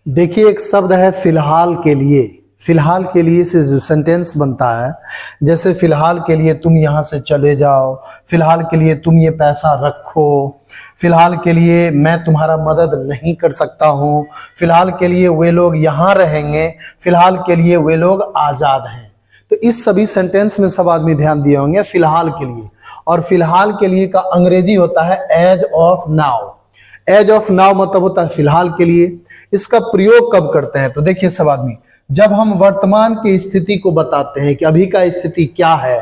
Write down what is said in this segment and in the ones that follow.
देखिए, एक शब्द है फिलहाल के लिए। फिलहाल के लिए से जो सेंटेंस बनता है, जैसे फिलहाल के लिए तुम यहाँ से चले जाओ, फिलहाल के लिए तुम ये पैसा रखो, फिलहाल के लिए मैं तुम्हारा मदद नहीं कर सकता हूँ, फिलहाल के लिए वे लोग यहाँ रहेंगे, फिलहाल के लिए वे लोग आज़ाद हैं। तो इस सभी सेंटेंस में सब आदमी ध्यान दिए होंगे फिलहाल के लिए। और फिलहाल के लिए का अंग्रेजी होता है as of now. As of now मतलब होता है फिलहाल के लिए। इसका प्रयोग कब करते हैं? तो देखिए सब आदमी, जब हम वर्तमान की स्थिति को बताते हैं कि अभी का स्थिति क्या है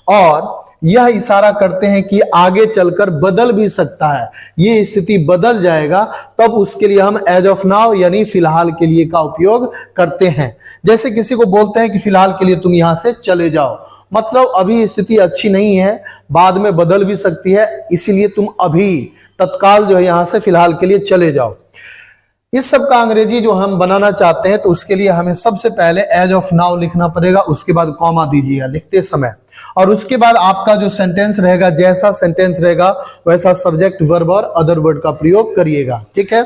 और यह इशारा करते हैं कि आगे चलकर बदल भी सकता है, ये स्थिति बदल जाएगा, तब उसके लिए हम एज ऑफ नाउ यानी फिलहाल के लिए का उपयोग करते हैं। जैसे किसी को बोलते हैं कि फिलहाल के लिए तुम यहां से चले जाओ, मतलब अभी स्थिति अच्छी नहीं है, बाद में बदल भी सकती है, इसीलिए तुम अभी तत्काल जो है यहां से फिलहाल के लिए चले जाओ। इस सब का अंग्रेजी जो हम बनाना चाहते हैं तो उसके लिए हमें सबसे पहले एज ऑफ नाउ लिखना पड़ेगा, उसके बाद कॉमा दीजिएगा लिखते समय, और उसके बाद आपका जो सेंटेंस रहेगा, जैसा सेंटेंस रहेगा वैसा सब्जेक्ट वर्ब और अदर वर्ड का प्रयोग करिएगा। ठीक है,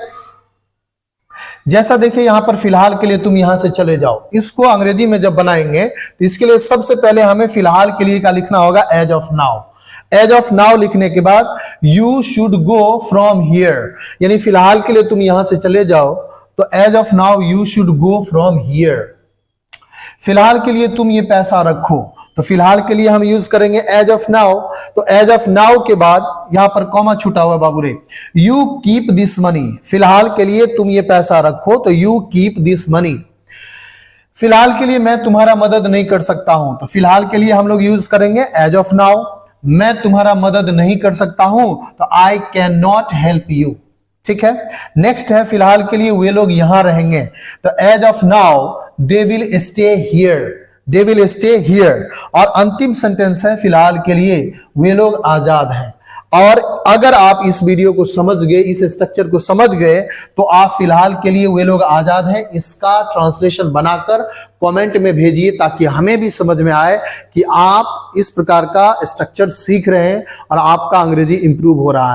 जैसा देखिए यहां पर फिलहाल के लिए तुम यहां से चले जाओ, इसको अंग्रेजी में जब बनाएंगे तो इसके लिए सबसे पहले हमें फिलहाल के लिए का लिखना होगा as of now. As of now लिखने के बाद you should go from here, यानी फिलहाल के लिए तुम यहां से चले जाओ, तो as of now you should go from here. फिलहाल के लिए तुम ये पैसा रखो, तो फिलहाल के लिए हम यूज करेंगे एज ऑफ नाउ। तो एज ऑफ नाउ के बाद यहां पर कॉमा छूटा हुआ बाबू रे, यू कीप दिस मनी, फिलहाल के लिए तुम ये पैसा रखो, तो यू कीप दिस मनी। फिलहाल के लिए मैं तुम्हारा मदद नहीं कर सकता हूं, तो फिलहाल के लिए हम लोग यूज करेंगे एज ऑफ नाउ। मैं तुम्हारा मदद नहीं कर सकता हूं, तो I can not help you. ठीक है, नेक्स्ट है फिलहाल के लिए वे लोग यहां रहेंगे, तो as of now they will stay here, they will stay here. और अंतिम सेंटेंस है फिलहाल के लिए वे लोग आजाद हैं। और अगर आप इस वीडियो को समझ गए, इस स्ट्रक्चर को समझ गए, तो आप फिलहाल के लिए वे लोग आजाद हैं इसका ट्रांसलेशन बनाकर कमेंट में भेजिए, ताकि हमें भी समझ में आए कि आप इस प्रकार का स्ट्रक्चर सीख रहे हैं और आपका अंग्रेजी इंप्रूव हो रहा है।